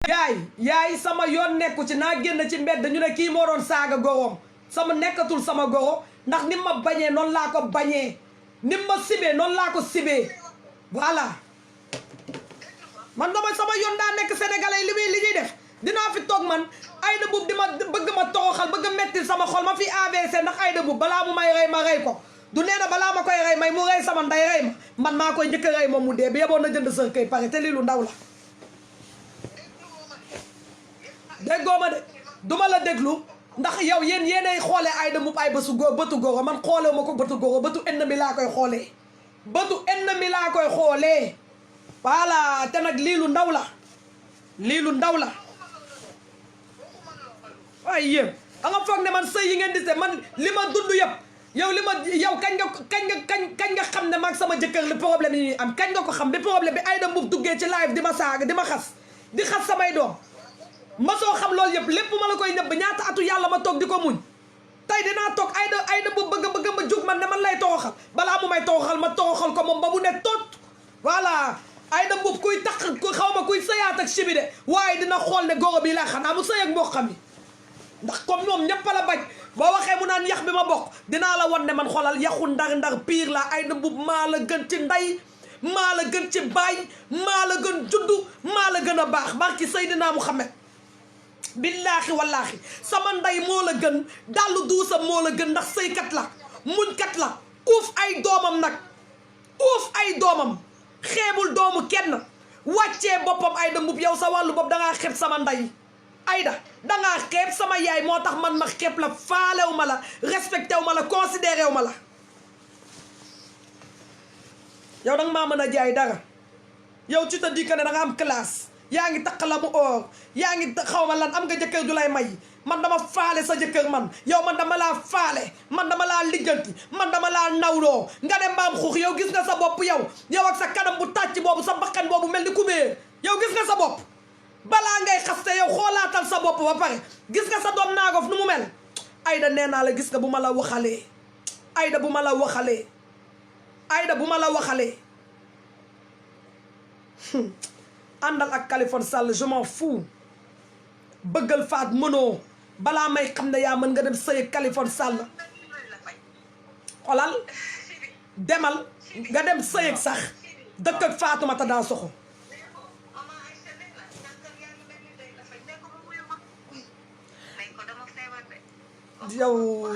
yaay sama yoon nekku ci naa génn ci mbedd ñu ne kii moo doon saaga goroom sama nekkatul sama goro ndax ni ma bañee noonu laa ko bañee ni ma sibee noonu laa ko sibee voilà man dama sama yoon daa nekk sénégalais li ñuy def dinaa fi toog man Aïda Mboup di ma bëgg ma toroxal bëgg mettil sama xol ma fi AVC ndax Aïda Mboup balaa mu may rey ma rey ko du nee na balaa ma koy rey may mu rey sama nday rey ma man maa koy njëkk a rey moom mu dee bi yeboon na jënd sa kay pare te lii lu ndaw la déggoo ma de duma la déglu ndax yow yéenay xoolee Aïda Mboup ay bëtu goro man xoolee ma ko bëtu goro bëtu ennemi laa koy xoolee bëtu ennemi laa koy xoolee voilà te nag lii lu ndaw la lii lu ndaw la waaye yéen da nga foog ne man sëy yi ngeen di se man li ma dund yëpp yow kañ nga xam ne maag sama jëkkër li problème yi ñuy am kañ nga ko xam bi problème bi Aïda Mboup duggee ci live di ma saaga di ma xas di xas samay doom ma soo xam loolu yëpp lépp ma la koy nëbb ñaata atu yàlla ma toog di ko muñ tey dinaa toog Aïda Mboup bëgg ma jug man ne man lay toroxal balaa mu may toroxal ma toroxal ko moom ba mu ne tot voilà Aïda Mboup kuy tax xaw ma kuy sëyaat ak chibi de waaye dina xool ne goro bi laa xanaa mu sëy ak mboqam yi ndax comme ñoom ñëpp la bañ boo waxee mu naan yax bi ma bokk dinaa la wan ne man xoolal yaxu ndar pire la Aïda Mboup maa la gën ci ndey maa la gën ci baay maa la gën juddu maa la gën a baax barki Seydina Muhammad billaahi wallaahi sama ndey moo la gën dallu duusam moo la gën ndax sëykat la muñkat la uuf ay doomam nag uuf ay doomam xeebul doomu kenn wàccee boppam Aïda Mboup yow sa wàllu bopp dangaa xeeb sama ndey Aïda dangaa xeeb sama yaay moo tax man ma xeeb la faalew ma la respecté wu ma la considéré wu ma la yow danga maa mën a jaay dara yow tu te dis que ne da nga am classe yaa ngi takk la mu or yaa ngi xaw ma lan am nga jëkkër ju lay may man dama faale sa jëkkër man yow man dama laa faale man dama laa lijjanti man dama laa nawloo nga ne mbaam xuux yow gis nga sa bopp yow ak sa kanam bu tàcc boobu sa bakkan boobu mel ni kubéer yow gis nga sa bopp balaa ngay xaste yow xoolaatal sa bopp ba pare gis nga sa doom naagof nu mu mel Aïda nee naa la gis nga bu ma la waxalee Aïda bu ma la waxalee Aïda bu ma la waxalee àndal ak Kaliphone Sall je m'en fous bëggal faat mënoo balaa may xam ne yaa mën nga dem sëy ak Kaliphone Sall xolal demal nga dem sëy ak sax dëkk ak Fatoumata Dansoxo yow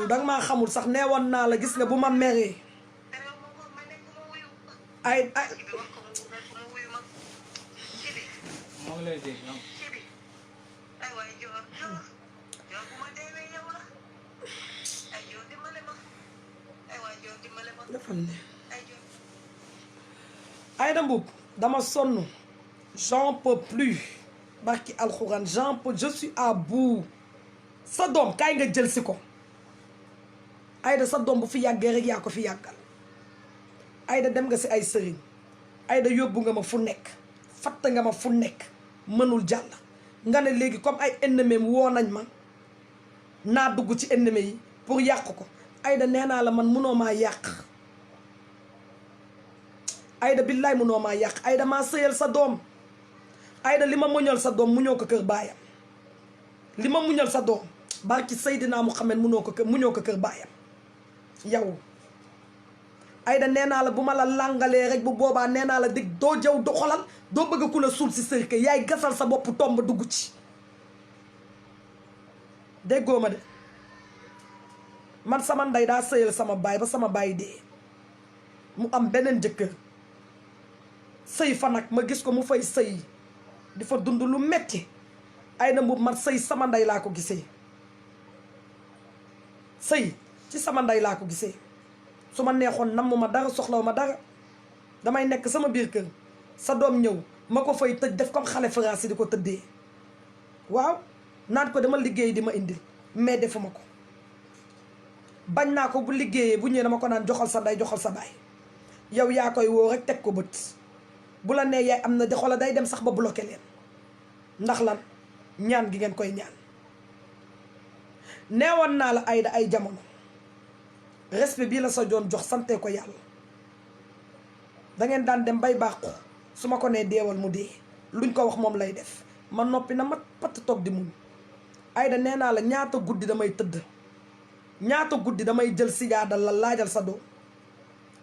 danga maa xamul sax neewoon naa la gis nga bu ma meree ay Aïda Mboup dama sonn j'en peux plus barki alxuraan je suis à bout sa doom kaay nga jël si ko Aïda sa doom bu fi yàggee rek yaa ko fi yàggal Aïda dem nga si ay sëriñ Aïda yóbbu nga ma fu nekk fatt nga ma fu nekk mënul jàll nga ne léegi comme ay ennemi woo nañ ma naa dugg ci ennemi yi pour yàq ko Aïda nee naa la man munoo maa yàq Aïda billaay munoo maa yàq Aïda maa sëyal sa doom Aïda li ma muñal sa doom muñoo ko kër baayam li ma muñal sa doom barki Seydina Muhammad muñoo ko kër baayam yow Aïda nee naa la bu ma la làngalee rek bu boobaa nee naa la dig doo jaw do xolal doo bëgg ku la suul si sëy ka yaay gasal sa bopp tomb dugg ci déggoo ma de man sama ndey daa sëyal sama baay ba sama baay dee mu am beneen jëkkër sëy fa nag ma gis ko mu fay sëy di fa dund lu metti Aïda Mboup man sëy sama ndey laa ko gisee sëy ci sama ndey laa ko gisee su ma neexoon namm ma dara soxlaw ma dara damay nekk sama biir kër sa doom ñëw ma ko fay tëj def comme xale France di ko tëddee waaw naan ko dama liggéey di ma indil mais defuma ko bañ naa ko bu liggéeyee bu ñëwee dama ko naan joxal sa ndey joxal sa baay yow yaa koy woo rek teg ko bët bu la nee yaay am na di xoolal day dem sax ba bloqué leen ndax lan ñaan gi ngeen koy ñaan neewoon naa la Aïda ay jamono respect bii la sa doon jox sante ko yàlla da ngeen daan dem bay bàqu su ma ko nee deewal mu dee luñ ko wax moom lay def ma noppi na ma patt toog di muñ. Aïda nee naa la ñaata guddi damay tëdd ñaata guddi damay jël sijaada la laajal sa doom.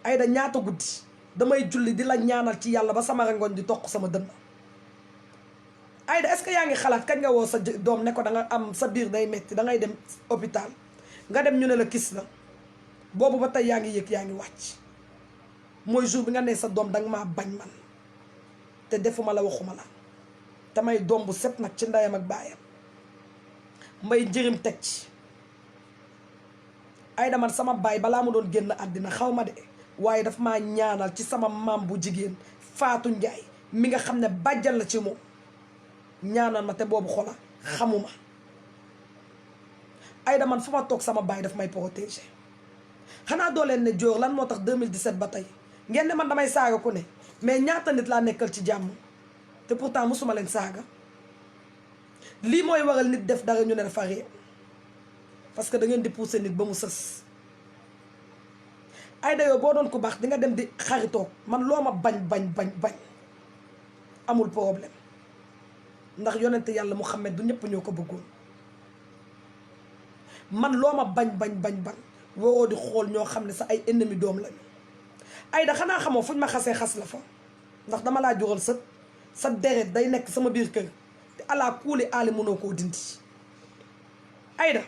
Aïda ñaata guddi damay julli di la ñaanal ci yàlla ba sama rangoñ di toq sama dënn. Aïda est-ce que yaa ngi xalaat kañ nga woo sa doom ne ko da nga am sa biir day metti da ngay dem hôpital nga dem ñu ne la kis la boobu ba tey yaa ngi yëg yaa ngi wàcc mooy jour bi nga ne sa doom danga maa bañ man te defuma la waxuma la te may doom bu set nag ci ndeyam ak baayam may njërim teg ci. Aïda man sama baay balaa mu doon génn àddina xaw ma de waaye daf maa ñaanal ci sama maam bu jigéen Fatou Ndiaye mi nga xam ne bàjjal la ci moom ñaanal ma te boobu xola xamuma. Aïda man fu ma toog sama baay daf may protéger. xanaa doo leen ne Dior lan moo tax 2017 ba tey ngeen ne man damay saaga ku ne mais ñaata nit laa nekkal ci jàmm te pourtant musuma leen saaga. lii mooy waral nit def dara ñu ne dafa réew parce que da ngeen di pousser nit ba mu sës. Aïda yow boo doon ku baax di nga dem di xaritoog man loo ma bañ amul problème ndax yonente yàlla Muhammad du ñëpp ñoo ko bëggoon. man loo ma bañ waroo di xool ñoo xam ne sa ay ennemi doom lañu. Aïda xanaa xamoo fuñ ma xasee xas la fa ndax dama laa jural sa deret day nekk sama biir kër te ala kuuli aali mënoo koo dindi. Aïda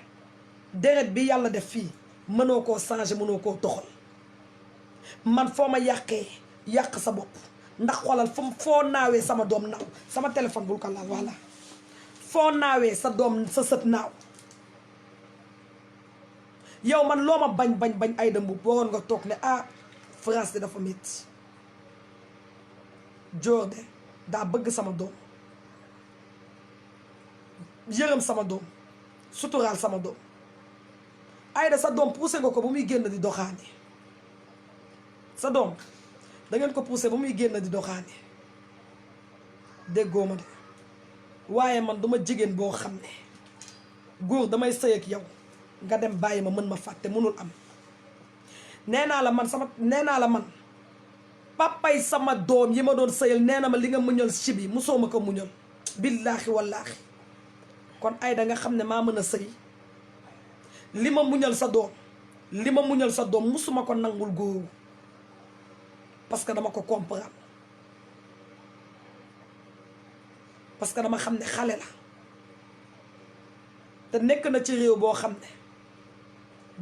deret bi yàlla def fii mënoo koo changer mënoo koo toxal. man foo ma yàqee yàq sa bopp ndax xoolal foo naawee sama doom naaw sama téléphone bul ko laal voilà foo naawee sa doom sa sët naaw. yow man loo ma bañ Aïda Mboup waroon nga toog ne ah France de dafa métti Dior de daa bëgg sama doom yërëm sama doom suturaal sama doom. Aïda sa doom poussé nga ko ba muy génn di doxaani sa doom da ngeen ko poussé ba muy génn di doxaani déggoo ma de waaye man duma jigéen boo xam ne góor damay sëy ak yow nga dem bàyyi ma mën ma fàtte mënul am. nee naa la man papay sama doom yi ma doon sëyal nee na ma li nga muñal si bi musoo ma ko muñal billaahi wallaahi. kon Aïda nga xam ne maa mën a sëy li ma muñal sa doom musuma ko nangul góor parce que dama ko comprendre parce que dama xam ne xale la te nekk na ci réew boo xam ne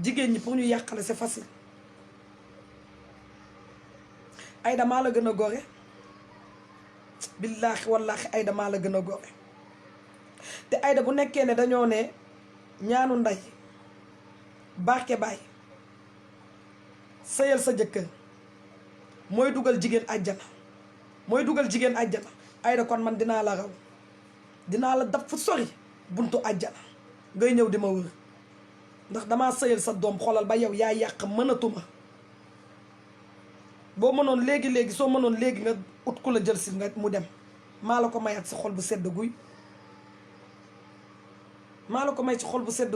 jigéen ñi pour ñu yàqale c'est facile. Aïda maa la gën a gore billaahi wallaahi Aïda maa la gën a gore te Aïda bu nekkee ne dañoo ne ñaanu ndey barke baay sëyal sa jëkkër mooy dugal jigéen àjjana Aïda kon man dinaa la raw dinaa la daf fu sori buntu àjjana ngay ñëw di ma wër ndax damaa sëyal sa doom xoolal ba yow yaa yàq mënatuma. boo mënoon léegi soo mënoon léegi nga ut ku la jël si nga mu dem maa la ko mayaat si xol bu sedd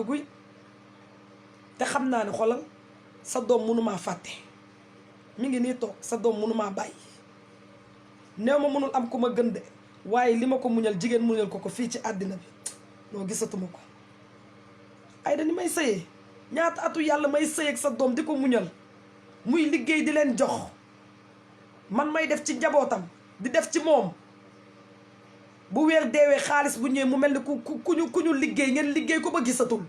guy te xam naa ne xolal sa doom mënumaa fàtte mi ngi nii toog sa doom mënumaa bàyyi néew ma mënul am ku ma gën de waaye li ma ko muñal jigéen muñal ko fii ci àddina bi noo gisatuma ko. Aïda ni may sëyee ñaata atu yàlla may sëy ak sa doom di ko muñal muy liggéey di leen jox man may def ci njabootam di def ci moom bu weer deewee xaalis bu ñëwee mu mel ni ku ñu liggéey ngeen liggéey ko ba gisatul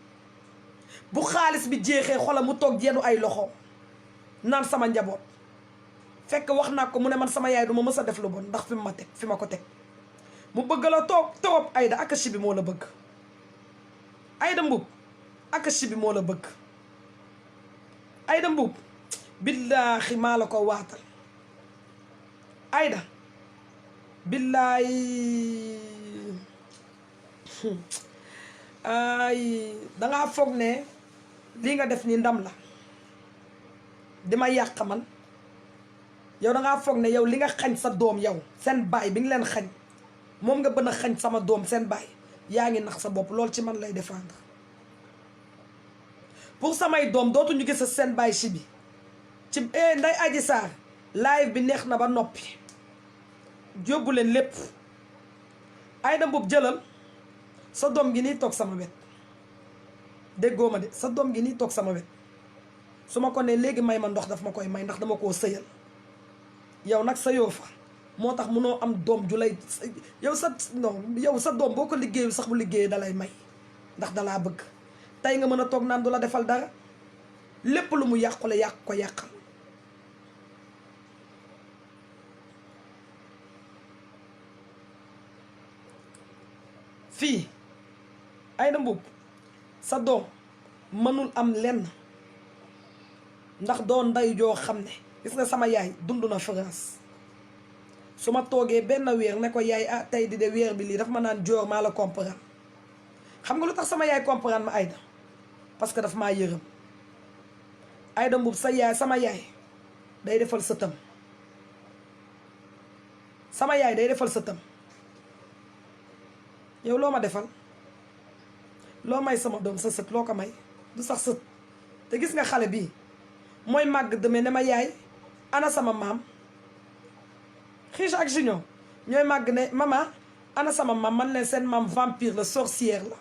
bu xaalis bi jeexee xola mu toog yenu ay loxo naan sama njaboot fekk wax naa ko mu ne man sama yaay du ma mës a def lu bon ndax fi ma ko teg mu bëgg la toog torop. Aïda akashi bi moo la bëgg Aïda Mboup akashi bi moo la bëgg Aïda Mboup billaahi maa la ko waatal Aïda billaahi ay dangaa foog ne lii nga def ni ndam la di ma yàq man yow dangaa foog ne yow li nga xañ sa doom yow seen baay bi nga leen xañ moom nga bën a xañ sama doom seen baay yaa ngi nax sa bopp loolu ci man lay défendre pour samay doom dootuñu gis seen baay si bi ci Ndeye Adji Sarr live bi neex na ba noppi yóbbu leen lépp Aïda Mboup jëlal sa doom gi nii toog sama wet déggoo ma de sa doom gi nii toog sama wet su ma ko ne léegi may ma ndox daf ma koy may ndax dama koo sëyal yow nag sëyoo fa moo tax munoo am doom ju lay yow sa non yow sa doom boo ko liggéeyu sax bu liggéeyee dalay may ndax dalaa bëgg tey nga mën a toog naan du la defal dara lépp lu mu yàqule yàq ko yàqal fii Aïda Mboup sa doom mënul am lenn ndax doon nday joo xam ne gis nga sama yaay dund na France su ma toogee benn weer ne ko yaay ah tey di de weer bi lii dafa ma naan joor maa la comprendre xam nga lu tax sama yaay comprendre ma Aïda parce que daf maa yërëm Aïda Mboup sa yaay sama yaay day defal sëtam sama yaay day defal sëtam yow loo ma defal loo may sama doom sa sët loo ko may du sax sët te gis nga xale bii mooy màgg demee ne ma yaay ana sama maam Kheucha ak Junior ñooy màgg ne maman ana sama maam man leen seen maam vampire la sorcière la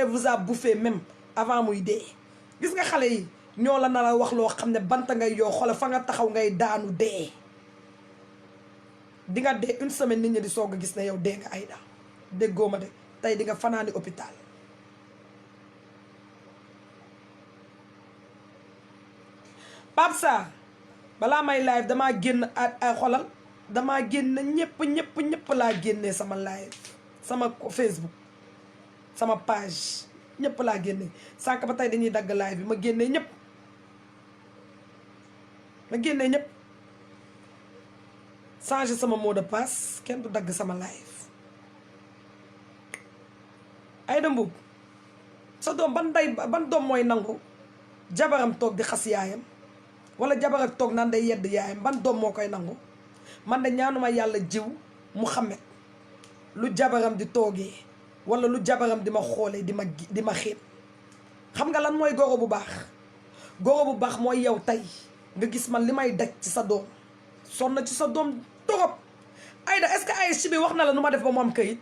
et vous a bouffé même avant muy dee gis nga xale yi ñoo la nar a wax loo xam ne banta ngay yoo xoolal fa nga taxaw ngay daanu dee di nga dee une semaine nit ñi di soog a gis ne yow dee nga Aïda déggoo ma de tey di nga fanaani hôpital Pape Sarr balaa may live damaa génn ay xolal damaa génn ñëpp laa génnee sama live sama Facebook sama page ñëpp laa génnee sànq ba tey dañuy dagg live bi ma génnee ñëpp changer sama mot de passe kenn du dagg sama live Aïda Mboup sa doom ban doom mooy nangu jabaram toog di xas yaayam wala jabar ak toog naan day yedd yaayam ban doom moo koy nangu man de ñaanuma yàlla jiw Muhammad lu jabaram di toogee wala lu jabaram di ma xoolee di ma xeeb xam nga lan mooy goro bu baax mooy yow tey nga gis man li may daj ci sa doom sonn ci sa doom torop Aïda est-ce que ay Chibi wax na la nu ma def ba mu am këyit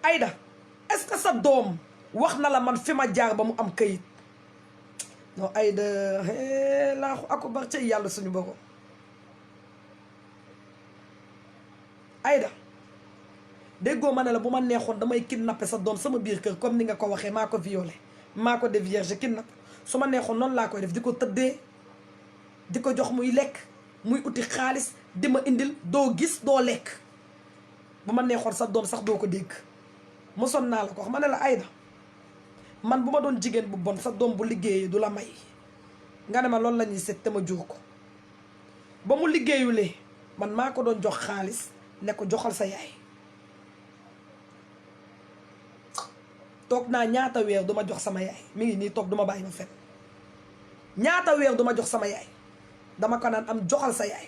Aïda est-ce que sa doom wax na la man fi ma jaar ba mu am këyit non Aïda laaxu akubar ci yàlla suñu borom Aïda déggoo ma ne la bu ma neexoon damay kidnappé sa doom sama biir kër comme ni nga ko waxee maa ko violé maa ko dévierge kidnappé su ma neexoon noonu laa koy def di ko tëddee di ko jox muy lekk muy uti xaalis di ma indil doo gis doo lekk bu ma neexoon sa doom sax doo ko dégg mosoon naa la ko wax ma ne la Aïda man bu ma doon jigéen bu bon sa doom bu liggéeyee du la may nga ne ma loolu la ñuy seet te ma jur ko ba mu liggéeyulee man maa ko doon jox xaalis ne ko joxal sa yaay toog naa ñaata weer duma jox sama yaay mi ngi nii toog duma bàyyi ma fen ñaata weer duma jox sama yaay dama ko naan am joxal sa yaay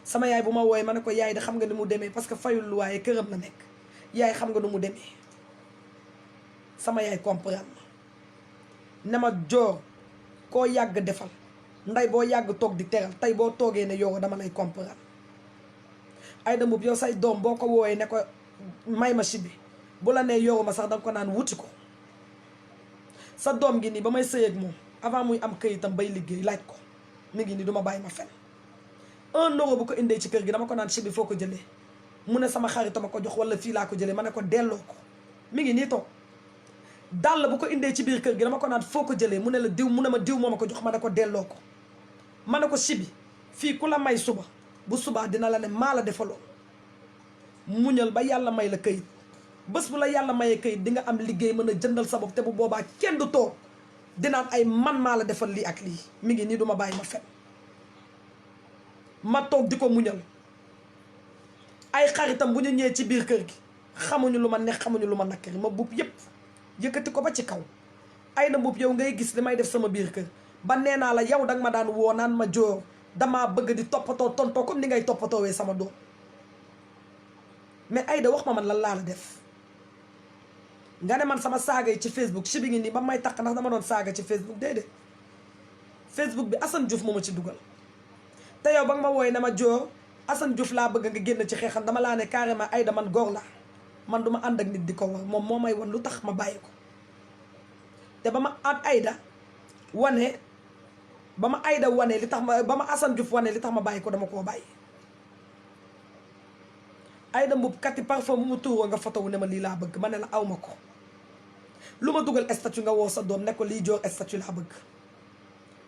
sama yaay bu ma wooyee ma ne ko yaay de xam nga ni mu demee parce que fayul lu waaye këram la nekk yaay xam nga nu mu demee sama yaay comprendre ma ne ma joor koo yàgg defal nday boo yàgg toog di teral tey boo toogee ne yow dama lay comprendre Aïda Mboup yow say doom boo ko wooyee ne ko may ma Chibi bu la nee yow ma sax danga ko naan wuti ko sa doom gi nii ba may sëy ak moom avant muy am këyitam bay liggéey laaj ko mi ngi nii duma bàyyi ma fen 1 euro bu ko indee ci kër gi dama ko naan Chibi foo ko jëlee mu ne sama xaritama ko jox wala fii laa ko jëlee ma ne ko delloo ko mi ngi nii toog dàll bu ko indee ci biir kër gi dama ko naan foo ko jëlee mu ne la diw mu ne ma diw moo ma ko jox ma ne ko delloo ko ma ne ko Chibi fii ku la may suba bu subaa dina la ne maa la defaloo muñal ba yàlla may la këyit bés bu la yàlla mayee këyit di nga am liggéey mën a jëndal sa bopp te bu boobaa kenn du toog dinaan ay man maa la defal lii ak lii mi ngi nii duma bàyyi ma fen ma toog di ko muñal ay xaritam bu ñu ñëwee ci biir kër gi xamuñu lu ma neex xamuñu lu ma nakkari ma buub yépp yëkkati ko ba ci kaw Aïda Mboup yow ngay gis li may def sama biir kër ba nee naa la yow danga ma daan woo naan ma joor damaa bëgg di toppatoo tontoo comme ni ngay toppatoowee sama doom mais Aïda wax ma man lan laa la def nga ne man sama saaga yi ci Facebook Chibi ngi nii ba may takk ndax dama doon saaga ci Facebook déedéet Facebook bi Assane Diouf moo ma ci dugal te yow ba nga ma wooye ne ma joor Assane Diouf laa bëgg nga génn ci xeexam dama laa ne carrément Aïda man góor la man duma ànd ak nit di ko wax moom moo may wan lu tax ma bàyyi ko te ba ma at Aïda wane ba ma Aïda wane li tax ma ba ma Assane Diouf wane li tax ma bàyyi ko dama koo bàyyi Aïda Mboup kati parfois mu tuuroo nga photo wu ne ma lii laa bëgg ma ne la aw ma ko lu ma dugal statut nga woo sa doom ne ko lii joor statut laa bëgg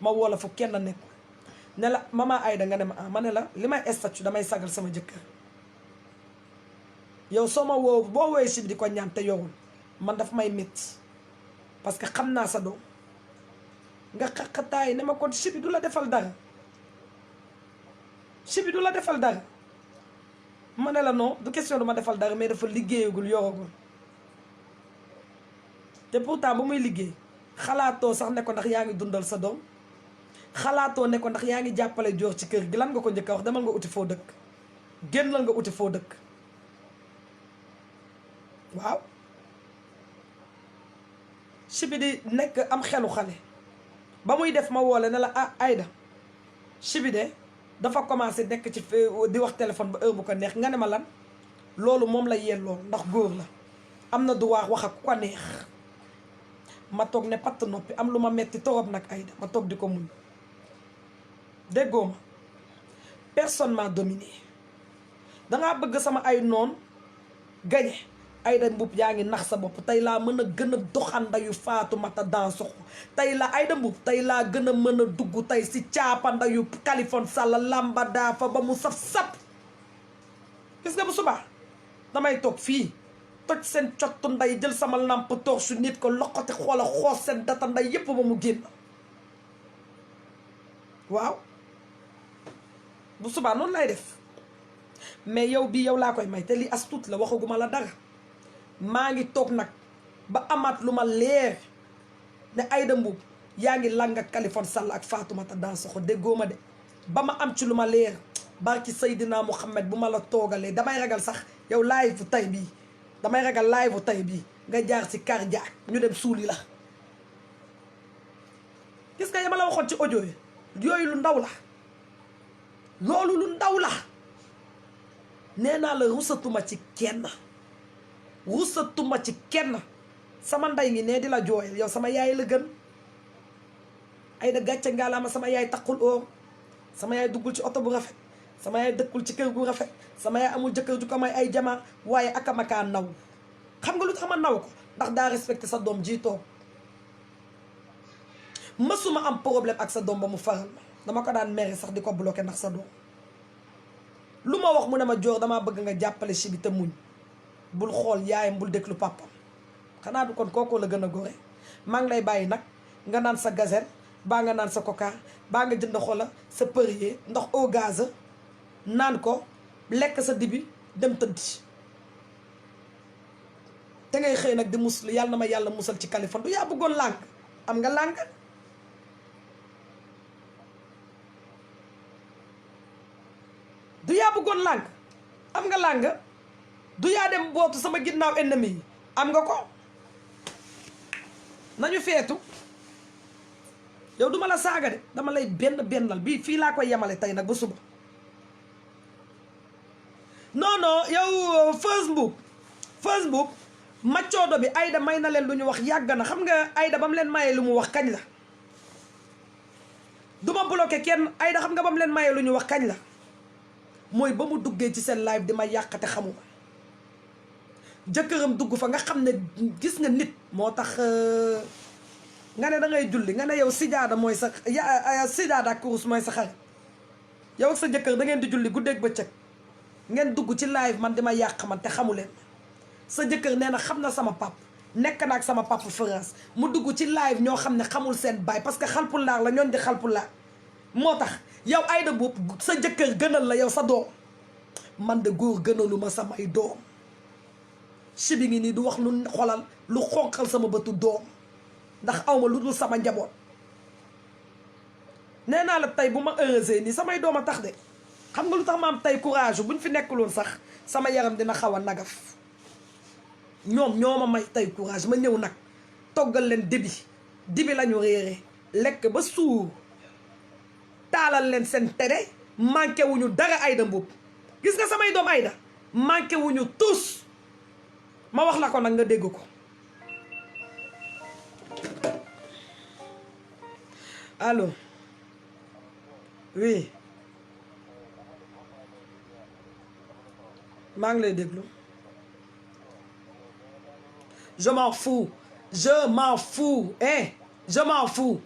ma woo la fu kenn nekk ne la maman Aïda nga ne ma ma ne la li may statut damay sagal sama jëkkër yow soo ma woo boo woowee si di ko ñaan te yorul man daf may métti parce que xam naa sa doom nga xaqataay ne ma kon si bi du la defal dara si bi du la defal dara ma ne la non du question du ma defal dara mais dafa liggéeyagul yoragul te pourtant ba muy liggéey xalaatoo sax ne ko ndax yaa ngi dundal sa doom xalaatoo ne ko ndax yaa ngi jàppale joor ci kër gi lan nga ko njëkk a wax demal nga uti foo dëkk génnal nga uti foo dëkk waaw si bi di nekk am xelu xale ba muy def ma woole ne la ah Aïda si bi de dafa commencé nekk ci di wax téléphone ba heure bu ko neex nga ne ma lan loolu moom la yelloo ndax góor la am na droit wax ak ku ko neex ma toog ne patt noppi am lu ma metti torop nag Aïda ma toog di ko muñ déggoo ma personne m'a dominé dangaa bëgg sama ay noon gañe Aïda Mboup yaa ngi nax sa bopp tey laa mën a gën a doxandayu Fatoumata Dansoxo tey la Aïda Mboup tey laa gën a mën a dugg tey si caapandayu Kaliphone Sall lamba daa fa ba mu saf-sap gis nga bu subaa damay toog fii toj seen cottu nday jël sama lamp toog su nit ko loqati xoola xoos seen data nday yépp ba mu génn waaw bu subaa noonu lay def mais yow bii yow laa koy may te li as tuut la waxaguma la dara maa ngi toog nag ba amaat lu ma leer ne Aïda Mboup yaa ngi lang ak Kaliphone Sall ak Fatoumata Dansoxo déggoo ma de ba ma am ci lu ma leer barki Seydina Mouhamed bu ma la toogalee damay ragal sax yow live bu tay bii damay ragal live bu tay bii nga jaar ci cardiaque ñu dem suuli la gis nga yama la waxoon ci audio yi yooyu lu ndaw la loolu lu ndaw la nee naa la rusatuma ci kenn rusatuma ci kenn sama nday ngi ne di la jooyal yow sama yaay la gën Aïda gàcce ngaalaama sama yaay takkul oo sama yaay duggul ci oto bu rafet sama yaay dëkkul ci kër gu rafet sama yaay amul jëkkër ju ko may ay jamaa waaye akamakaa naw xam nga lu tax ma naw ko ndax daa respecté sa doom ji toog mësuma am problème ak sa doom ba mu faral ma dama ko daan mere sax di ko bloqué ndax sa doom lu ma wax mu ne ma joor damaa bëgg nga jàppale si bi te muñ bul xool yaayam bul déglu papam xanaa du kon kookoo la gën a gore maa ngi lay bàyyi nag nga naan sa gazelle baa nga naan sa coca baa nga jënd xola sa Perrier ndox au gaz naan ko lekk sa dibi dem tëddi te ngay xëy nag di muslu yàlla na ma yàlla musal ci Kaliphone du yaa bëggoon làng am nga làng du yaa bëggoon làng am nga làng du yaa dem bootu sama ginnaaw ennemi yi am nga ko nañu feetu yow duma la saaga de dama lay bennal bii fii laa koy yemale tey nag ba suba non non yow Facebook maccoodo bi Aïda may na leen lu ñu wax yàgg na xam nga Aïda ba mu leen mayee lu mu wax kañ la duma bloqué kenn Aïda xam nga ba mu leen mayee lu ñu wax kañ la mooy ba mu duggee ci seen live di ma yàqate xamuma jëkkëram dugg fa nga xam ne gis nga nit moo tax nga ne da ngay julli nga ne yow sijaada mooy sa sijaada ak kurus mooy sa xarit yow ak sa jëkkër da ngeen di julli guddeeg bëccëg ngeen dugg ci live man di ma yàq man te xamu leen sa jëkkër nee na xam na sama pap nekk na ak sama pap France mu dugg ci live ñoo xam ne xamul seen baay parce que xalpulaar la ñoon di xalpulaar moo tax yow Aïda Mboup sa jëkkër gënal la yow sa doom man de góor gënalu ma samay doom si bi ngi nii du wax lu xolal lu xonqal sama bëtu doom ndax awma lu dul sama njaboot nee naa la tey bu ma heureusé nii samay doom a tax de xam nga lu tax ma am tey courage buñ fi nekkuloon sax sama yaram dina xaw a nagaf ñoom ñoo ma may tey courage ma ñëw nag toggal leen dibi lañu réere lekk ba suur taalal leen seen tere manqué wuñu dara Aïda Mboup gis nga samay doom Aïda manqué wuñu tous ma wax la ko nag nga dégg ko allo oui maa ngi lay déglu je m'en fous je m'en fous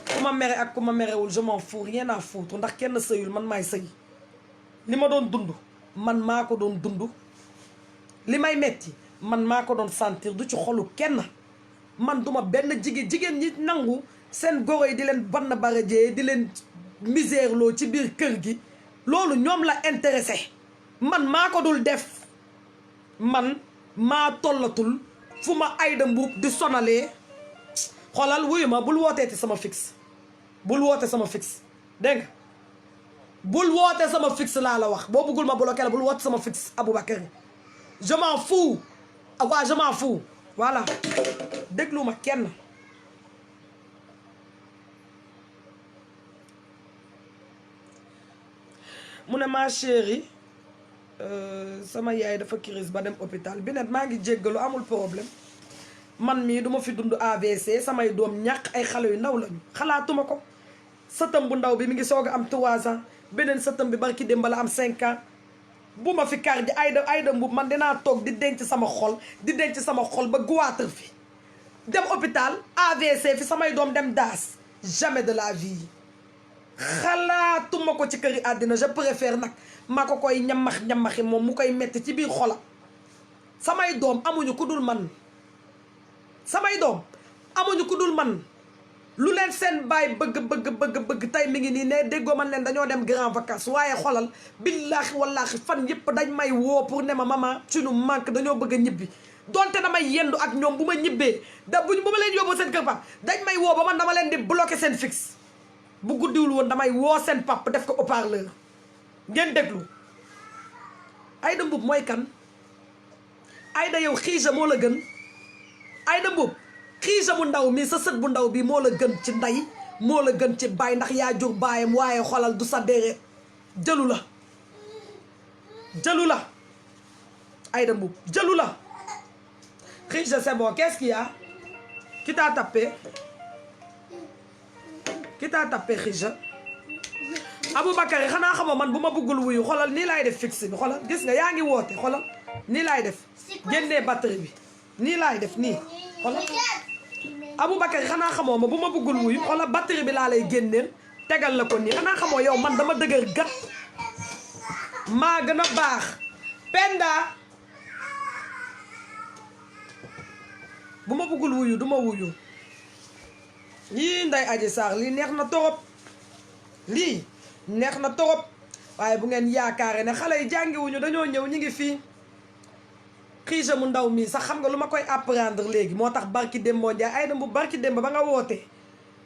ku ma mere ak ku ma merewul je m'en fous rien à foutre ndax kenn sëyul man maay sëy li ma doon dund man maa ko doon dund li may metti man maa ko doon sentir du ci xolu kenn man duma benn jigéen ñi nangu seen goro yi di leen bann barajee di leen misère loo ci biir kër gi loolu ñoom la intéressé man maa ko dul def man maa tollatul fu ma Aïda Mboup di sonalee xoolal wuyu ma bul wootee sama fixe bul woote sama fixe dégg nga bul woote sama fixe laa la wax boo bëggul ma bloqué la bul woote sama fixe Aboubacar je m'en fous waaw je m'en fous voilà déglu ma kenn mu ne ma chérie sama yaay dafa crise ba dem hôpital bi net maa ngi jéggalu amul problème man mii duma fi dund AVC samay doom ñàkk ay xale yu ndaw lañu xalaatuma ko sëtam bu ndaw bi mi ngi soog a am 3 ans beneen sëtam bi barki démb la am 5 ans bu ma fi kar ji Aïda Mboup man dinaa toog di denc sama xol ba goitre fi dem hôpital AVC fi samay doom dem daas jamais de la vie xalaatuma ko ci këri àddina je préfère nag ma ko koy ñamaxi moom mu koy metti ci biir xolam samay doom amuñu ku dul man lu leen seen baay bëgg tey mi ngi nii ne déggoo man leen dañoo dem grand vacances waaye xolal billaahi wallaahi fan yëpp dañ may woo pour ne ma maman tu nous manques dañoo bëgg a ñibbi donte damay yendu ak ñoom bu ma ñibbee bu ma leen yóbbu seen kër pap dañ may woo ba man dama leen di bloqué seen fixe bu guddiwul woon damay woo seen pap def ko haut-parleur ngeen déglu Aïda Mboup mooy kan Aïda yow xiija moo la gën Aïda Mboup xiija bu ndaw mi sa sët bu ndaw bi moo la gën ci ndey moo la gën ci baay ndax yaa jur baayam waaye xolal du sa deret jëlu la Aïda Mboup jëlu la xiija c'est bon qu'est-ce qu'il y a qui t'a tapé xiija Aboubacar yi xanaa xamoo man bu ma bëggul wuyu xolal nii laay def fixe bi xolal gis nga yaa ngi woote xolal nii laay def génnee batterie bi nii laay def nii xolal Aboubacar yi xanaa xamoo ma bu ma bëggul wuyu xolal batterie bi laa lay génneel tegal la ko nii xanaa xamoo yow man dama dëgër gat maa gën a baax Penda bu ma bëggul wuyu du ma wuyu yii Ndeye Adji Sarr lii neex na torop lii neex na torop waaye bu ngeen yaakaare ne xale yi jàngiwuñu dañoo ñëw ñu ngi fii xiija mu ndaw mii sax xam nga lu ma koy apprendre léegi moo tax barki Demba Ndiaye Aïda Mboup barki Demba ba nga woote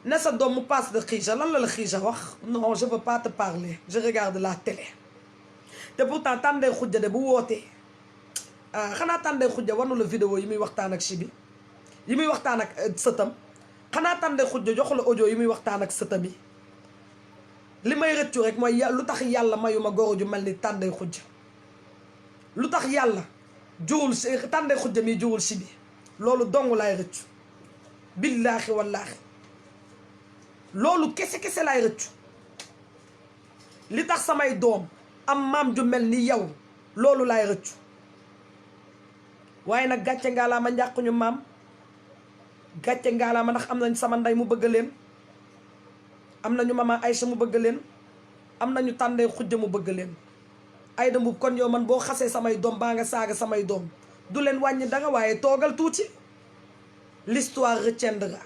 ne sa doom mu passe de xiija lan la xiija wax non je veux pas te parler je regarde la télé te pourtant tàndee xujja de bu wootee xanaa tàndee xujja wanu la vidéo yi muy waxtaan ak Chibi yi muy waxtaan ak sëtam xanaa tàndee xujja jox la audio yi muy waxtaan ak sëtam yi li may rëccu rek mooy lu tax yàlla mayuma goro ju mel ni tànday xujja lu tax yàlla jurul si tànday xujja mi jurul si bi loolu dong laay rëccu billaahi wallaahi loolu kese laay rëccu li tax samay doom am maam ju mel ni yow loolu laay rëccu waaye nag gàcce ngaalaama njàquñu maam gàcce ngaalaama ndax am nañ sama ndey mu bëgg leen am nañu mama Aïcha mu bëgg leen am nañu tàndee xujja mu bëgg leen Aïda Mboup kon yow man boo xasee samay doom baa nga saaga samay doom du leen wàññi danga waaye toogal tuuti l'histoire retiendra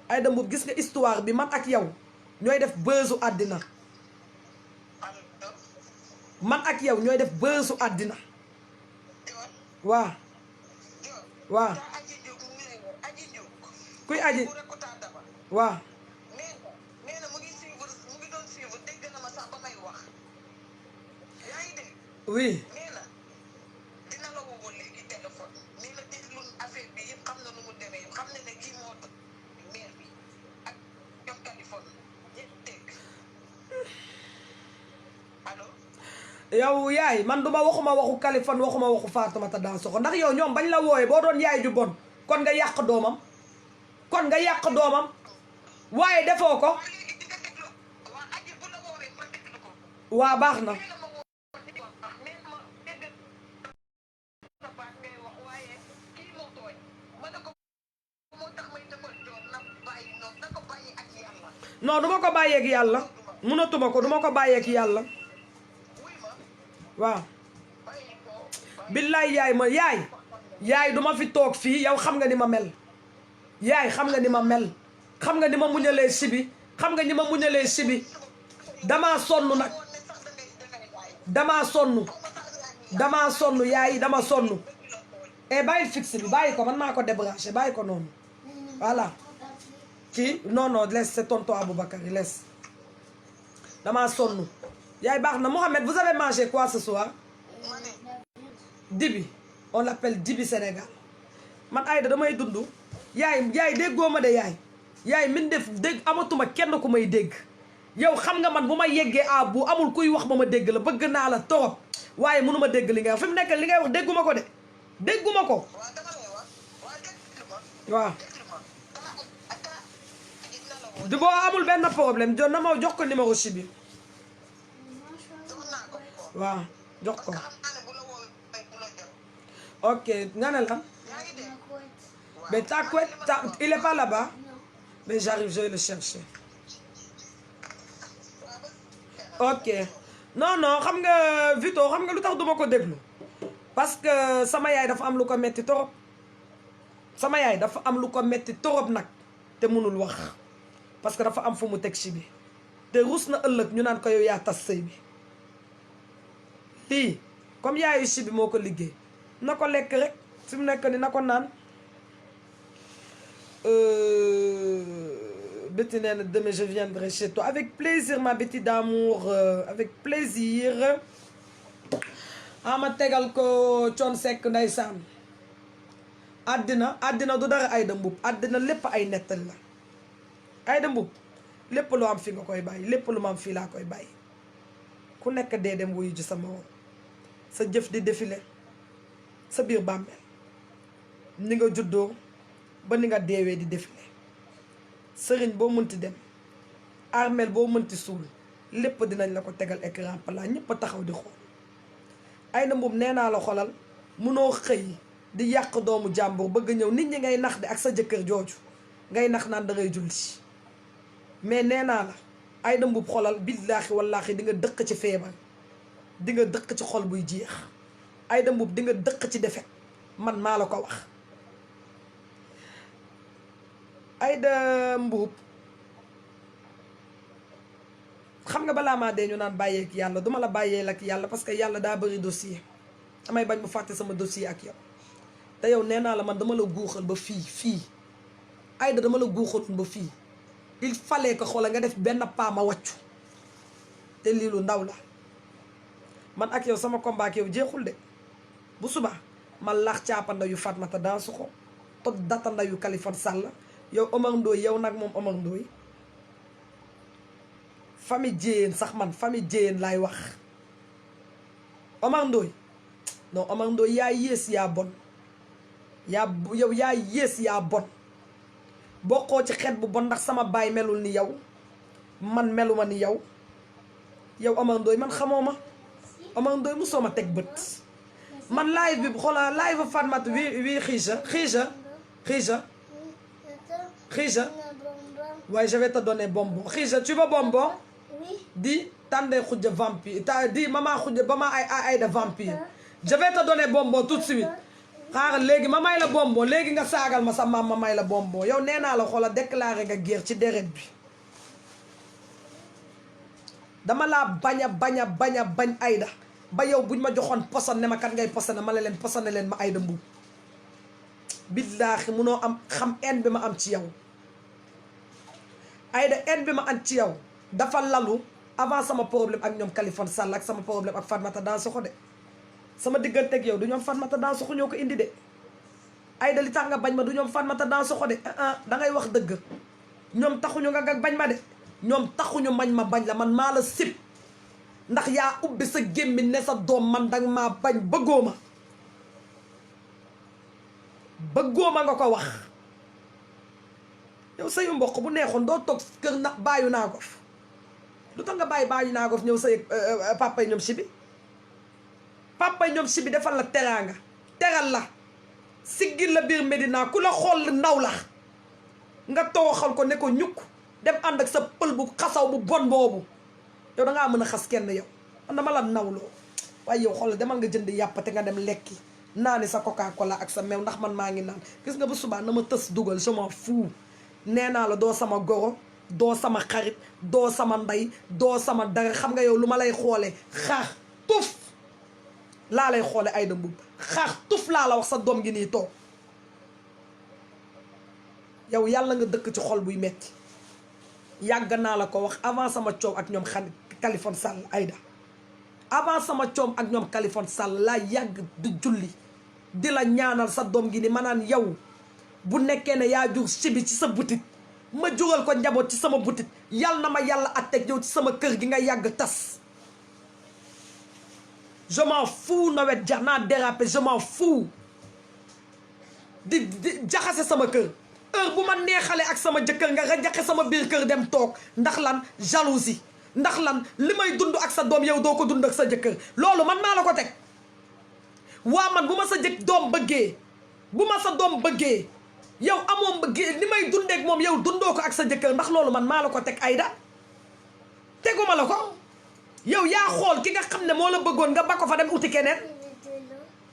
Aïda Mboup gis nga histoire bi man ak yow ñooy def bësu àddina man ak yow ñooy def bësu àddina waa kuy aji waa oui dina la woo léegi téléphone nii la déglu affaire bi yëpp xam na nu mu demee xam na ne kii moo maire bi ak ñoom Californie ñëpp dégg allo yow yaay man duma waxuma waxu Kaliphone waxuma waxu Fatoumata Dansoxo ndax yow ñoom bañ la wooye boo doon yaay ju bon kon nga yàq doomam waaye defoo ko waa baax na non duma ko bàyyeeg yàlla mënatuma ko duma ko bàyyeeg yàlla waaw billaay yaay duma fi toog fii yow xam nga ni ma mel yaay xam nga ni ma mel xam nga ni ma muñalee sibi damaa sonn nag damaa sonn yaay dama sonn bàyyi fixe bi bàyyi ko man maa ko débranché bàyyi ko noonu voilà kii non laisse c'est tonton Aboubakar laisse damaa sonn yaay baax na Mohamed vous avez mangé quoi ce soir dibi on l'appelle dibi Sénégal man Aïda damay dund yaay déggoo ma de yaay min def dégg amatuma kenn ku may dégg yow xam nga man bu ma yeggee bu amul kuy wax ma dégg la bëgg naa la torop waaye mënuma dégg li ngay wax fi mu nekk li ngay wax dégguma ko de dégguma ko waaw du boo amul benn problème na ma jox ko numéro si bi waaw jox ko ok nga ne la mais ta couette il est pas là-bas mais j'arrive je vais le chercher ok non xam nga Vito xam nga lu tax duma ko déglu parce que sama yaay dafa am lu ko metti torop nag te mënul wax parce que dafa am fu mu teg si bi te rus na ëllëg ñu naan ko yow yaa tas sëy bi lii comme yaayu si bi moo ko liggéey na ko lekk rek fi mu nekk ni na ko naan Betty nee na demain je viendrai chez toi avec plaisir ma Betty d'amour avec plaisir ama tegal ko Thione Seck ndeysaan àddina du dara Aïda Mboup àddina lépp ay nettal la Aïda Mboup lépp lu am fi nga koy bàyyi lépp lu ma am fii laa koy bàyyi ku nekk dee dem wuyu ji sa morom sa jëf di défilé sa biir bàmmeel ni nga juddoo ba ni nga deewee di défilé sëriñ boo mënti dem armeel boo mënti suul lépp dinañ la ko tegal écran plat ñëpp a taxaw di xool Aïda Mboup nee naa la xolal munoo xëy di yàq doomu jàmbur bëgg ñëw nit ñi ngay nax de ak sa jëkkër jooju ngay nax naan da ngay julli mais nee naa la Aïda Mboup xolal billaahi wallaahi di nga dëkk ci feebar di nga dëkk ci xol buy jeex Aïda Mboup di nga dëkk ci defet man maa la ko wax Aïda Mboup xam nga balaa maa dee ñu naan bàyyeek yàlla duma la bàyyeel ak yàlla parce que yàlla daa bëri dossier damay bañ mu fàtte sama dossier ak yow te yow nee naa la man dama la guuxal ba fii Aïda dama la guuxaloon ba fii il fallait que xoola nga def benn pas ma wàccu te lii lu ndaw la man ak yow sama combat ak yow jeexul de bu suba ma laax caapanda yu Fatoumata Dansoxo toj datanda yu Kaliphone Sall yow Omar Ndoye yow nag moom Omar Ndoye famille Dieyeen sax man famille Dieyeen laay wax Omar Ndoye non Omar Ndoye yaa yées yaa bon yow yaa yées yaa bon bokkoo ci xeet bu bon ndax sama baay melul ni yow man meluma ni yow Omar Ndoye man xamoo ma Omar Ndoye musoo ma teg bët man live bi xoolal live Fatoumata wi Khija waaye je vais te donner bonbon Khija tu veux bonbon di tànde Khoudia vampire di maman Khoudia ba ma ay Aïda vampire je vais te donner bonbon tout de suite xaaral léegi ma may la bonbon léegi nga saagal ma sa maam ma may la bonbon yow nee naa la xoolal déclaré nga guerre ci deret bi dama laa bañ Aïda ba yow buñ ma joxoon poson ne ma kat ngay posone ma la leen posone leen ma Aïda Mboup billaahi munoo am xam en bi ma am ci yow Aïda en bi ma am ci yow dafa lalu avant sama problème ak ñoom Kaliphone Sall ak sama problème ak Fatoumata Dansoxo de sama diggante ak yow du ñoom Fatoumata Dansoxo ñoo ko indi de Aïda li tax nga bañ ma du ñoom Fatoumata Dansoxo de da ngay wax dëgg ñoom taxuñu nga bañ ma de ñoom taxuñu mañ ma bañ la man maa la sib ndax yaa ubbi sa gémmiñ ne sa doom man danga maa bañ bëggoo ma nga ko wax yow sëyu mbokk bu neexoon doo toog kër na bàyyu naa ko fi lu tax nga bàyyu naa ko fi ñëw sëy papa yi ñoom si bi papa yi ñoom si bi defal la teraanga teral la siggil la biir Medina ku la xool ndaw la nga tooxal ko ne ko ñukk dem ànd ak sa pël bu xasaw bu bon boobu yow dangaa mën a xas kenn yow man dama la nawloo waaye yow xool demal nga jënd yàpp te nga dem lekki naani sa coca cola ak sa meew ndax man maa ngi naan gis nga bu subaa na ma tës dugal je m'en fous nee naa la doo sama goro doo sama xarit doo sama ndey doo sama dara xam nga yow lu ma lay xoolee xaax tuf laa lay xoole Aïda Mboup xaax tuf laa la wax sa doom gi nii toog yow yàlla nga dëkk ci xol buy metti yàgg naa la ko wax avant sama coow ak ñoom Kaliphone Sall Aïda avant sama coom ak ñoom Kaliphone Sall laa yàgg di julli di la ñaanal sa doom gi ni ma naan yow bu nekkee ne yaa jur sibi ci sa butit ma jural ko njaboot ci sama butit yal na ma yàlla atteg yow ci sama kër gi nga yàgg tas je m'en fous nawet jar naa déraper je m'en fous di jaxase sama kër heure bu ma neexale ak sama jëkkër nga rajaxe sama biir kër dem toog ndax lan jalousie ndax lan li may dund ak sa doom yow doo ko dund ak sa jëkkër loolu man maa la ko teg waa man bu ma sa doom bëggee bu ma sa doom bëggee yow amoon bëggee li may dundeek moom yow dundoo ko ak sa jëkkër ndax loolu man maa la ko teg Aïda teguma la ko yow yaa xool ki nga xam ne moo la bëggoon nga ba ko fa dem uti keneen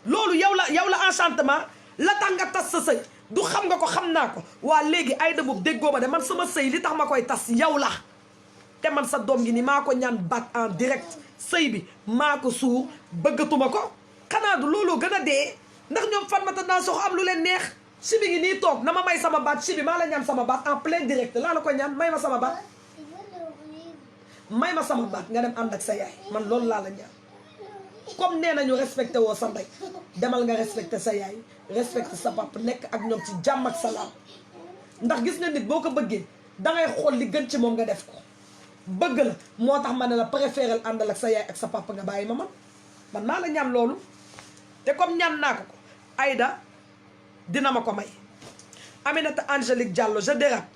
loolu yow la enchantement la tax nga tas sa sëy du xam nga ko xam naa ko waa léegi Aïda Mboup déggoo ma de man sama sëy li tax ma koy tas yow la te man sa doom gi ni maa ko ñaan baat en direct sëy bi maa ko suur bëggatuma ko xanaa du looloo gën a dee ndax ñoom Fatmata naa sox am lu leen neex si bi ngi nii toog na ma may sama baat si bi maa la ñaan sama baat en plein direct laa la ko ñaan may ma sama baat nga dem ànd ak sa yaay man loolu laa la ñaan comme nee nañu respecté woo sa ndey demal nga respecté sa yaay respecté sa papa nekk ak ñoom ci jàmm ak salaam ndax gis nga nit boo ko bëggee dangay xool li gën ci moom nga def ko bëgg la moo tax ma ne la préférel àndal ak sa yaay ak sa papa nga bàyyi ma man maa la ñaan loolu te comme ñaan naa ko Aïda dina ma ko may Aminata Angélique Diallo je dérape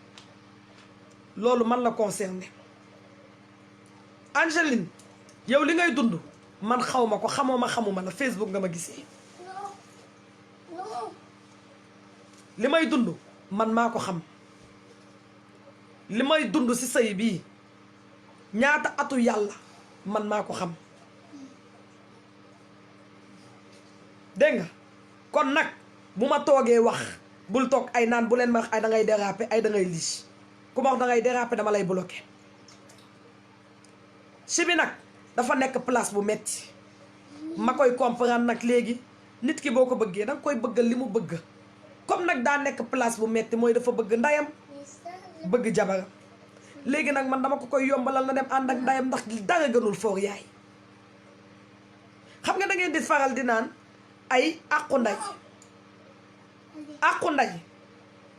loolu man la concerné Angéline yow li ngay dund man xaw ma ko xamoo ma xamuma la Facebook nga ma gisee li may dund man maa ko xam li may dund ci sëy bii ñaata atu yàlla man maa ko xam dégg nga kon nag bu ma toogee wax bul toog ay naan bu leen ma wax ay da ngay déraper ay da ngay lii ku ma wax da ngay déraper dama lay bloquer si bi nag dafa nekk place bu metti ma koy comprendre nag léegi nit ki boo ko bëggee danga koy bëggal li mu bëgg comme nag daa nekk place bu metti mooy dafa bëgg ndayam bëgg jabaram léegi nag man dama ko koy yombalal na dem ànd ak ndayam ndax dara gënul foor yaay xam nga da ngeen di faral di naan ay àqu nday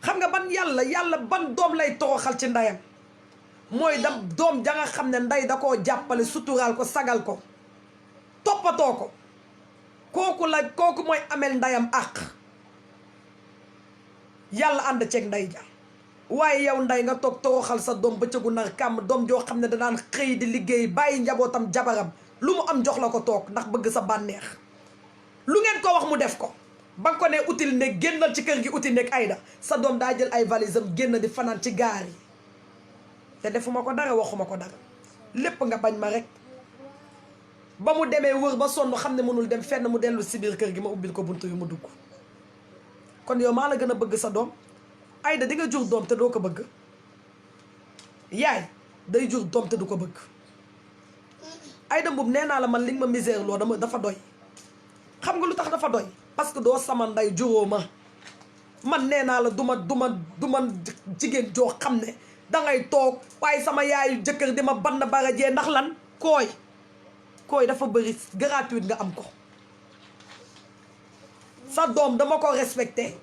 xam nga ban yàlla ban doom lay toroxal ci ndayam mooy da doom ja nga xam ne nday da koo jàppale suturaal ko sagal ko toppatoo ko kooku mooy amel ndayam àq yàlla ànd ceeg nday ja waaye yow nday nga toog toroxal sa doom bëccëgu nar kàmm doom joo xam ne danaan xëy di liggéey bàyyi njabootam jabaram lu mu am jox la ko toog ndax bëgg sa bànneex lu ngeen ko wax mu def ko ba nga ko ne util nekk génnal ci kër gi util nekk Aïda sa doom daa jël ay valise am génn di fanaan ci gaar yi te defuma ko dara waxuma ko dara lépp nga bañ ma rek ba mu demee wër ba sonn xam ne mënul dem fenn mu dellu si biir kër gi ma ubbil ko buntu yu mu dugg kon yow maa la gën a bëgg sa doom Aïda di nga jur doom te doo ko bëgg yaay day jur doom te du ko bëgg Aïda Mboup nee naa la man li nga ma misère loo dafa doy xam nga lu tax dafa doy parce que doo sama nday juróo ma man nee naa la duma jigéen joo xam ne dangay toog waaye sama yaayu jëkkër di ma bann barajee ndax lan kooy dafa bëri gratuite nga am ko sa doom dama ko respecté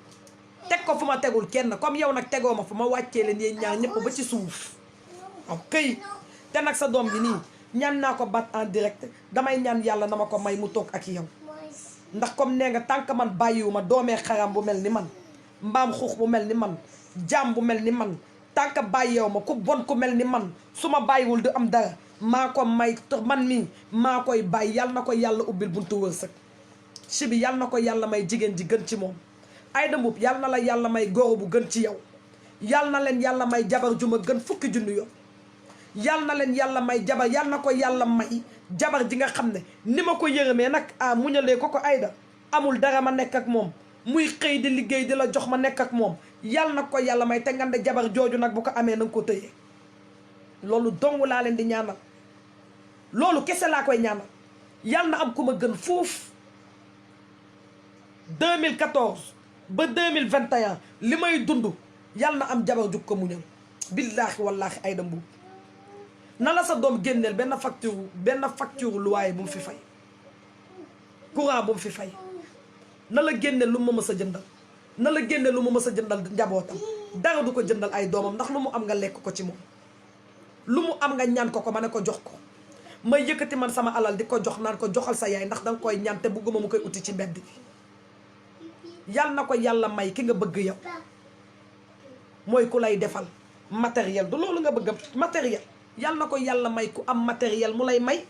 teg ko fu ma tegul kenn comme yow nag tegoo ma fu ma wàccee leen yéen ñaar ñëpp ba ci suuf waaw këy te nag sa doom gi nii ñaan naa ko baat en direct damay ñaan yàlla na ma ko may mu toog ak yow ndax comme nee nga tànk man bàyyiwuma doomee xaram bu mel ni man mbaam xuux bu mel ni man jaam bu mel ni man tànk bàyyeew ma ku bon ku mel ni man su ma bàyyiwul du am dara maa ko may man mii maa koy bàyyi yàlla na ko yàlla ubbil buntu wërsëg ci bi yàlla na ko yàlla may jigéen ji gën ci moom Aïda Mboup yàlla na la yàlla may góor bu gën ci yow yàlla na leen yàlla may jabar ju ma gën fukki junni yoon yàlla na leen yàlla may jabar yàlla na ko yàlla may jabar ji nga xam ne ni ma ko yërëmee nag muñalee ko Aïda amul dara ma nekk ak moom muy xëy di liggéey di la jox ma nekk ak moom yàlla na ko yàlla may te ngande jabar jooju nag bu ko amee na nga ko tëyee loolu dong laa leen di ñaanal loolu kese laa koy ñaanal yàlla na am ku ma gën fuuf 2014 ba 2021 li may dund yàlla na am jabar jug ko muñal billaahi wallaahi Aïda Mboup na la sa doom génneel benn facture loyer bu mu fi fay courant bu mu fi fay na la génneel lu ma mës a jëndal na la génneel lu ma mës a jëndal njabootam dara du ko jëndal ay doomam ndax lu mu am nga lekk ko ci moom lu mu am nga ñaan ko ma ne ko jox ko may yëkkati man sama alal di ko jox naan ko joxal sa yaay ndax danga koy ñaan te bugguma mu koy uti ci mbedd bi yàlla na ko yàlla may ki nga bëgg yow mooy ku lay defal matériel du loolu nga bëgg matériel yàlla na ko yàlla may ku am matériel mu lay may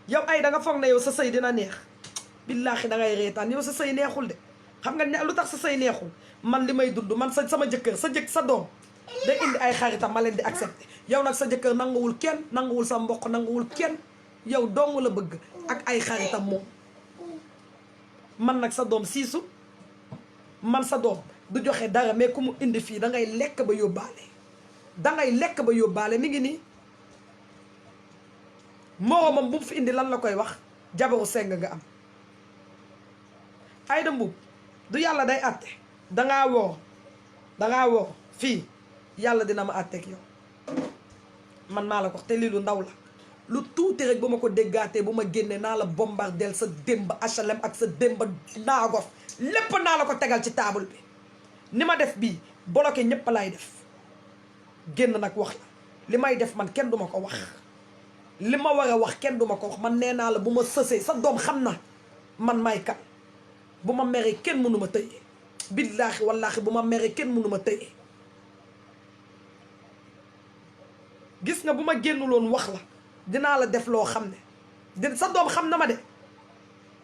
yow ay da nga foog ne yow sa sëy dina neex billaahi da ngay reetaan yow sa sëy neexul de xam nga lu tax sa sëy neexul man li may dund man sama jëkkër sa doom day indi ay xaritam ma leen di accepté yow nag sa jëkkër nanguwul kenn nanguwul sa mbokk nanguwul kenn yow dong la bëgg ak ay xaritam moom man nag sa doom siisu man sa doom du joxe dara mais ku mu indi fii da ngay lekk ba yóbbaale dangay lekk ba yóbbaale mi ngi nii moromam bu mu fi indi lan la koy wax jabaru seng nga am Aïda Mboup du yàlla day àtte dangaa woo fii yàlla dina ma àtteeg yow man maa la ko te lii lu ndaw la lu tuuti rek bu ma ko déggaatee bu ma génnee naa la bombardeel sa démb HLM ak sa démb naagof lépp naa la ko tegal ci table bi ni ma def bii bloqué ñépp laay def génn nag wax la li may def man kenn duma ko wax li ma war a wax kenn duma ko wax man nee naa la bu ma sësee sa doom xam na man may kan bu ma meree kenn mënu ma tëye billaahi wallaahi bu ma meree kenn mënu ma tëye gis nga bu ma génnuloon wax la dinaa la def loo xam ne sa doom xam na ma de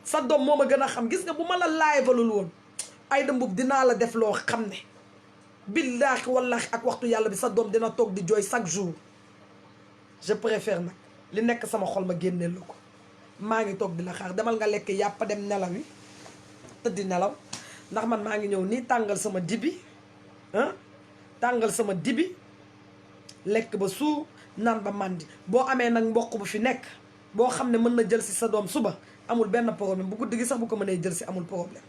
sa doom moo ma gën a xam gis nga bu ma la laayivalul woon Aïda Mboup dinaa la def loo xam ne billaahi wallaahi ak waxtu yàlla bi sa doom dina toog di jooy chaque jour je préfère nag li nekk sama xol ma génneel la ko maa ngi toog di la xaar demal nga lekk yàpp dem nelaw yi tëddi nelaw ndax man maa ngi ñëw nii tàngal sama dibi tàngal sama dibi lekk ba suur naan ba màndi boo amee nag mboq bu fi nekk boo xam ne mën na jël si sa doom suba amul benn problème bu guddi gi sax bu ko mënee jël si amul problème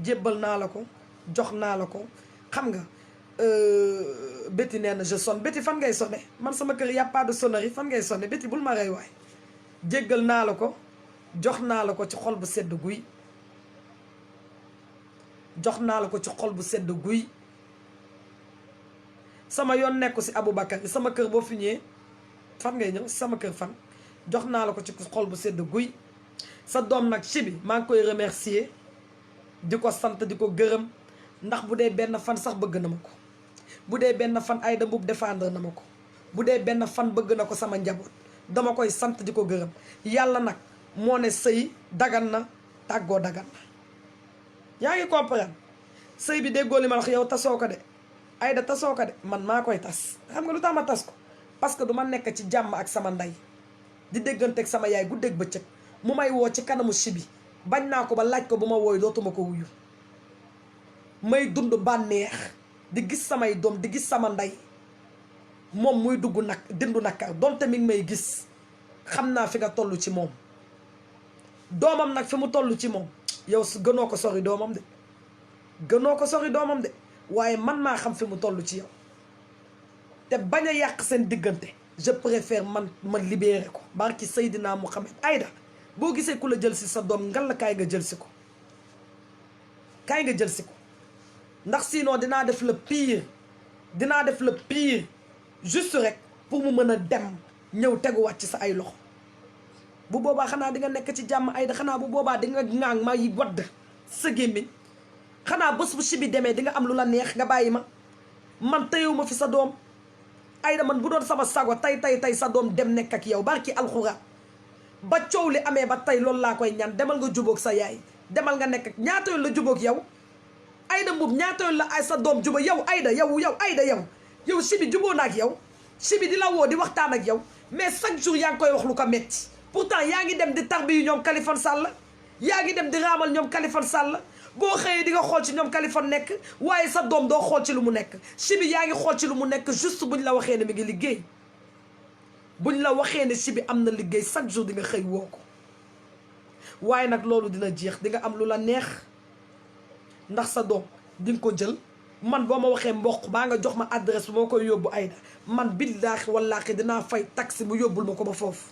jébbal naa la ko jox naa la ko xam nga Betty nee na je sonne Betty fan ngay sonné man sama kër y a pas de sonnerie fan ngay sonné Betty bul ma rey waay jéggal naa la ko jox naa la ko ci xol bu sedd guy jox naa la ko ci xol bu sedd guy sama yoon nekku si Aboubacar sama kër boo fi ñëwee fan ngay ñëw sama kër fan jox naa la ko ci xol bu sedd guy sa doom nag ci bi maa ngi koy remercier di ko sant di ko gërëm ndax bu dee benn fan sax bëgg na ma ko bu dee benn fan Aïda Mboup défendre na ma ko bu dee benn fan bëgg na ko sama njaboot dama koy sant di ko gërëm yàlla nag moo ne sëy dagan na tàggoo dagan na yaa ngi comprendre sëy bi déggoo li ma wax yow tasoo ko de Aïda tasoo ko de man maa koy tas xam nga lu tax ma tas ko parce que du ma nekk ci jàmm ak sama ndey di dégganteeg sama yaay guddeeg bëccëg mu may woo ci kanamu Chibi bañ naa ko ba laaj ko bu ma wooy dootuma ko wuyu may dund bànneex di gis samay doom di gis sama ndey moom muy dugg nag dindu nakar donte mi ngi may gis xam naa fi nga toll ci moom doomam nag fi mu toll ci moom yow gënoo ko sori doomam de gënoo ko sori doomam de waaye man maa xam fi mu toll ci yow te bañ a yàq seen diggante je préfère ma libéré ko barki Seydina Mouhamed Aïda boo gisee ku la jël si sa doom ngal la kaay nga jël si ko kaay nga jël si ko ndax sinon dinaa def le pire juste rek pour mu mën a dem ñëw teguwaat ci sa ay loxo bu boobaa xanaa di nga nekk ci jàmm Aïda xanaa bu boobaa di nga ŋaang ma yi wadd sa gémmiñ xanaa bés bu Chibi demee di nga am lu la neex nga bàyyi ma man tëyewu ma fi sa doom Aïda man bu doon sama sago tey sa doom dem nekk ak yow barki alxuraan ba coow li amee ba tey loolu laa koy ñaan demal nga jubóog sa yaay demal nga nekk ak ñaata yoon la jubóog yow Aïda Mboup ñaata yoon la ay sa doom juba yow Aïda yow Aïda yow Chibi jubóo na ak yow Chibi di la woo di waxtaan ak yow mais chaque jour yaa ngi koy wax lu ko metti pourtant yaa ngi dem di tarbi yu ñoom Kaliphone Sall yaa ngi dem di raamal ñoom Kaliphone Sall boo xëyee di nga xool ci ñoom Kaliphone nekk waaye sa doom doo xool ci lu mu nekk Chibi yaa ngi xool ci lu mu nekk juste buñ la waxee ne mi ngi liggéey buñ la waxee ne Chibi am na liggéey chaque jour di nga xëy woo ko waaye nag loolu dina jeex di nga am lu la neex ndax sa doom di nga ko jël man boo ma waxee mboq baa nga jox ma adresse bu moo koy yóbbu Aïda man billaahi wallaahi dinaa fay taxi mu yóbbul ma ko ba foofu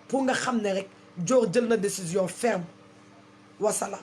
pour nga xam ne rek Dior jël na décision ferme wasalaam